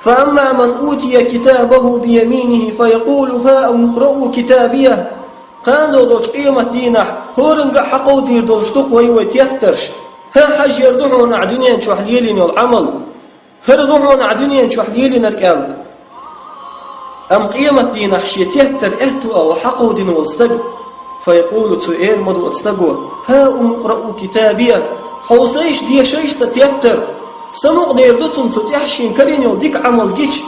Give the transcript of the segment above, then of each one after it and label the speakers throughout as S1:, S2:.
S1: فأما من أوتي كتابه بيمينه فيقول هاؤم اقرءوا كتابيه قالوا دوش قيمة دينه هورنق حقو دير دولش تقوي ويتيترش ها حج يردوحون عدنيا شو حليلين العمل هردوحون عدنيا شو حليلين الكال أم قيمة دينه شيتيتر اهتو أو حقو دين والستق فيقول تسوئير مدو اتستقوا هاؤم اقرءوا كتابيه حوصيش دي شيش ستيتر سنوق دير دوتم تتيحشين كرين يولديك عمل جيش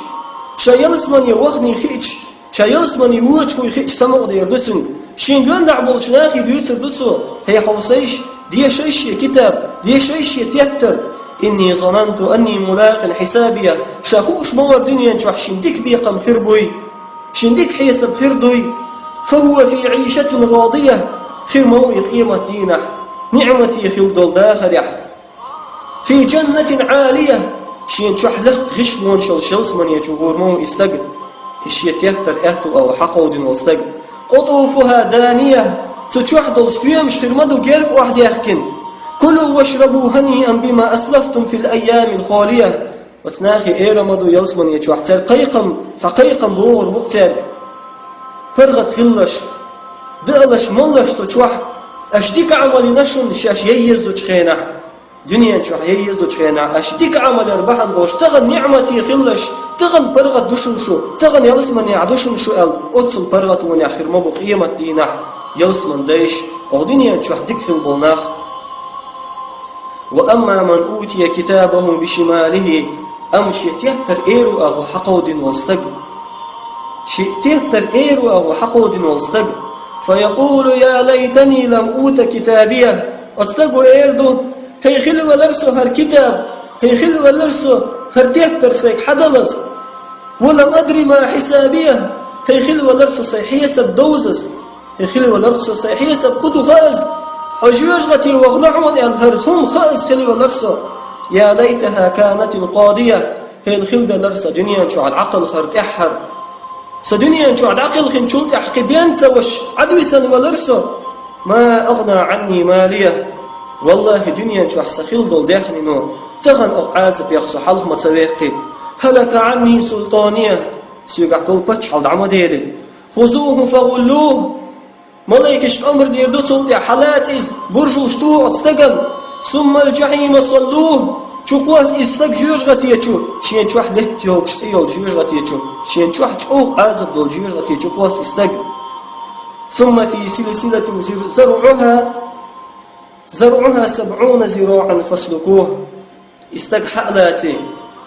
S1: شايلسمن يوخني خيش شايلسمن يوجكو خيش سنوق دير دوتم شين قان دعبول شناخي ديوتر دوتو هي حوصيش دي شيش كتاب دي شيش يتيتر إني ظننت أني ملاق حسابيه شاخوش مور دنيا شوحشين ديك بيقم خربوي شنديك حيسب خردوي فهو في عيشة راضية خير موي قيمة دينه نعمتي خلدول داخر يح في جنة عالية شين شحلق غش لون شلس من يجور مو استق الشيت يكتر اهتو او حقو دين واستق قطوفها دانية تشوح دول ستيومش خرمدو جيرك واحد يحكن كلوا واشربوا هنيئا بما أسلفتم في الأيام الخالية وتناخي إيرمدو يلسمن يجوح تقيقم بور وقتر فرغت خلش دقلش ملش تشوح أشديك عملي نشن شاش ييزو تخينح دنيا تشوح ييزو تخينح أشديك عمل أربحن دوش تغن نعمتي خلش تغن برغت دوشن شو تغن يلسمن يعدوشن شو ال أتصل برغت وني آخر مبو قيمة دينح يلسمن ديش أو دنيا تشوح ديك خلبوناخ وأما من أوتي كتابه بشماله أمشي تيهتر إيرو أغو حقود والستق شئتيهتر إيرو أغو حقود والستق فيقول يا ليتني لم أوت كتابيه أتستقو إيردو هي خلوة لرسو هر كتاب هي خلوة لرسو هر تيهتر سيك حدلس ولم أدري ما حسابيه هي خلوة لرسو سيحية سب دوزس هي خلوة لرسو سيحية سب خدو خاز حجوجغتي وغنعون الهرخم خاز خلوة لرسو يا ليتها كانت القاضية هي الخلدة لرسو دنيا شو العقل خرت أحر سدنيا شو عقل خن شلت أحكدين سوش عدوي سن ولرسو ما أغنى عني ماليه والله دنيا شو حسخيل دول داخني نو تغن أقعازب يخصو حلق ما تسويقي هلك عني سلطانية سيقع دول باتش على عمديري خذوه فغلوه ملايكش أمر ديردو تلتي حالاتيز برجل شتوع تستقن ثم الجحيم صلوه شو قواس إستق جيوجغتي يشو شين شوح لتيو كشتيو جيوجغتي يشو شين شوح تشوق عازب دول جيوجغتي يشو قواس إستق ثم في سلسلة زرعها 70 ذراعا فاسلكوه استق حالاتي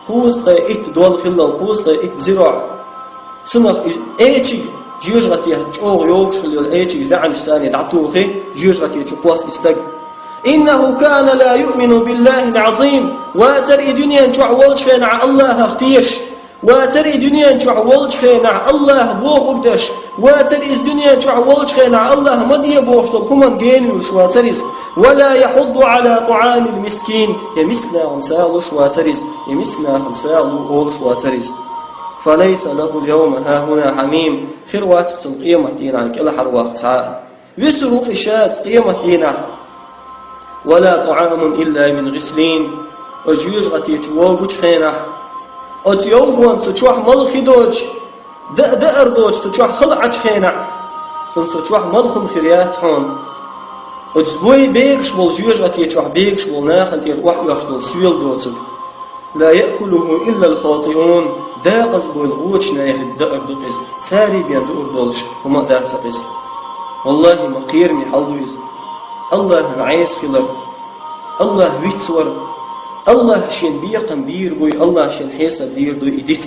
S1: خوز قيت دول خلال خوز قيت زراع سنخ ايشي جيوجغتي تشوق يوكش خلال ايشي زعن ثاني دعتوخي جيوجغتي يشو قواس إستق إنه كان لا يؤمن بالله العظيم واتري دنيا شوع ولش نع الله اختيش واتري دنيا شوع ولش نع الله بوخدش واتري دنيا شوع ولش نع الله مدي بوخت الخمن جين وشواتريز ولا يحض على طعام المسكين يمسنا خمسالش واتريز يمسنا خمسال اولش واتريز فليس له اليوم ها هنا حميم خير واتقت قيمة دينا كل حرواق ساعة يسرق إشات قيمة دينا ولا طعام إلا من غسلين وجيوج غتي تشوغوش خينه أتيوغوان تشوح ملخي دوج دأر دوج تشوح خلعج خينه ثم تشوح ملخم خريات هون أتسبوي بيكش بول جيوج غتي تشوح بيكش بول ناخن تير وح يخشدل سويل دوتك لا يأكله إلا الخاطئون داقز بول غوش نايخد دأر دوقز تاري بيان دور دولش هما دات سقز والله مقيرني حلويز الله نعيس خلر الله ويتصور الله شين بيقم بير بوي الله شين حيسب دير دوي إديت